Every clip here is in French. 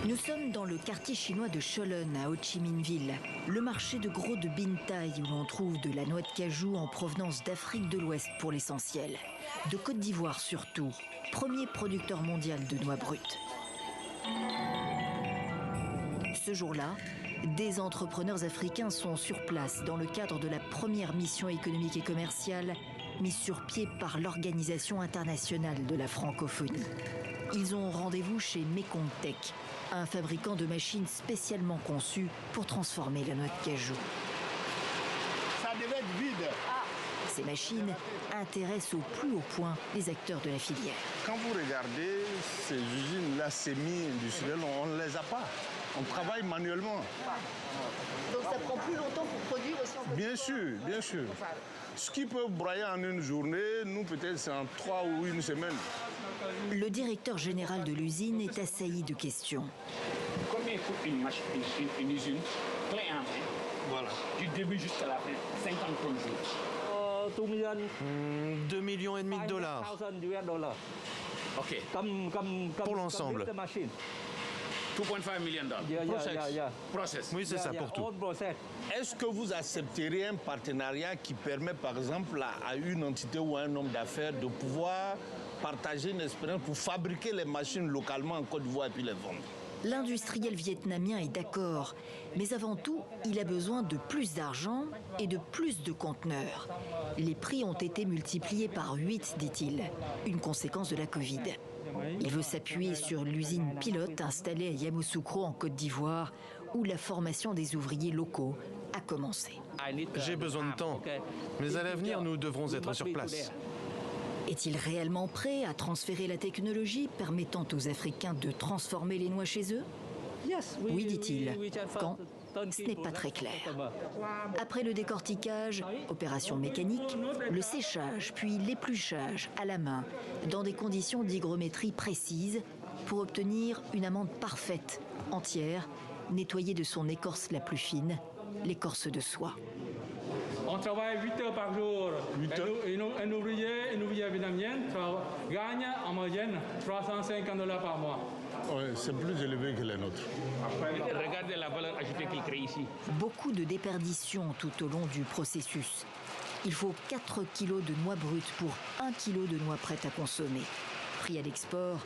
Nous sommes dans le quartier chinois de Cholon, à Ho Chi Minh Ville, le marché de gros de Binh Tai où l'on trouve de la noix de cajou en provenance d'Afrique de l'Ouest pour l'essentiel, de Côte d'Ivoire surtout, premier producteur mondial de noix brutes. Ce jour-là, des entrepreneurs africains sont sur place dans le cadre de la première mission économique et commerciale mise sur pied par l'Organisation internationale de la francophonie. Ils ont rendez-vous chez Mekong Tech, un fabricant de machines spécialement conçues pour transformer la noix de cajou. Ça devait être vide. Ces machines intéressent au plus haut point les acteurs de la filière. Quand vous regardez ces usines-là semi-industrielles, on ne les a pas. On travaille manuellement. Donc ça prend plus longtemps pour produire aussi en Bien sûr, bien sûr. Ce qui peut broyer en une journée, nous peut-être c'est en 3 ou 1 semaine. Le directeur général de l'usine est assailli de questions. Combien coûte une usine clé en main? Voilà. Du début jusqu'à la fin, 50 jours. 2,5 millions de dollars. OK. Pour l'ensemble. 2,5 million dollars. Process. Oui, c'est ça pour tout. Est-ce que vous accepteriez un partenariat qui permet par exemple à une entité ou à un homme d'affaires de pouvoir partager une expérience pour fabriquer les machines localement en Côte d'Ivoire et puis les vendre? L'industriel vietnamien est d'accord, mais avant tout, il a besoin de plus d'argent et de plus de conteneurs. Les prix ont été multipliés par 8, dit-il, une conséquence de la Covid. Il veut s'appuyer sur l'usine pilote installée à Yamoussoukro en Côte d'Ivoire, où la formation des ouvriers locaux a commencé. J'ai besoin de temps, mais à l'avenir, nous devrons être sur place. Est-il réellement prêt à transférer la technologie permettant aux Africains de transformer les noix chez eux? Oui, dit-il. Quand? Ce n'est pas très clair. Après le décortiquage, opération mécanique, le séchage, puis l'épluchage à la main, dans des conditions d'hygrométrie précises, pour obtenir une amande parfaite, entière, nettoyée de son écorce la plus fine, l'écorce de soie. On travaille 8 heures par jour. 8 heures. Un ouvrier vietnamien gagne en moyenne 350 dollars par mois. Oui, c'est plus élevé que les nôtres. Regardez la valeur ajoutée qu'il crée ici. Beaucoup de déperditions tout au long du processus. Il faut 4 kilos de noix brutes pour 1 kilo de noix prêtes à consommer. Prix à l'export,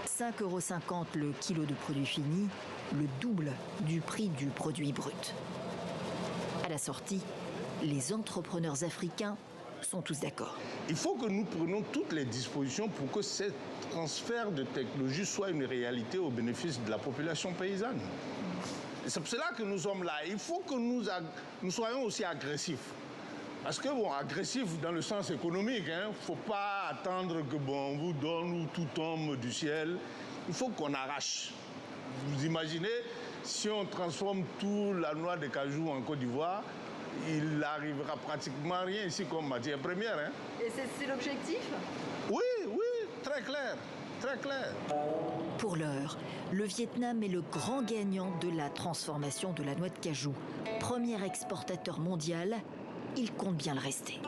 5,50 € le kilo de produit fini, le double du prix du produit brut. À la sortie, les entrepreneurs africains sont tous d'accord. Il faut que nous prenions toutes les dispositions pour que ce transfert de technologie soit une réalité au bénéfice de la population paysanne. C'est pour cela que nous sommes là. Il faut que nous soyons aussi agressifs. Parce que, bon, agressif dans le sens économique, il ne faut pas attendre que, bon, on vous donne ou tout tombe du ciel. Il faut qu'on arrache. Vous imaginez, si on transforme toute la noix de cajou en Côte d'Ivoire, il n'arrivera pratiquement rien ici comme matière première. Hein. Et c'est l'objectif? Oui, très clair, très clair. Pour l'heure, le Vietnam est le grand gagnant de la transformation de la noix de cajou. Premier exportateur mondial, il compte bien le rester.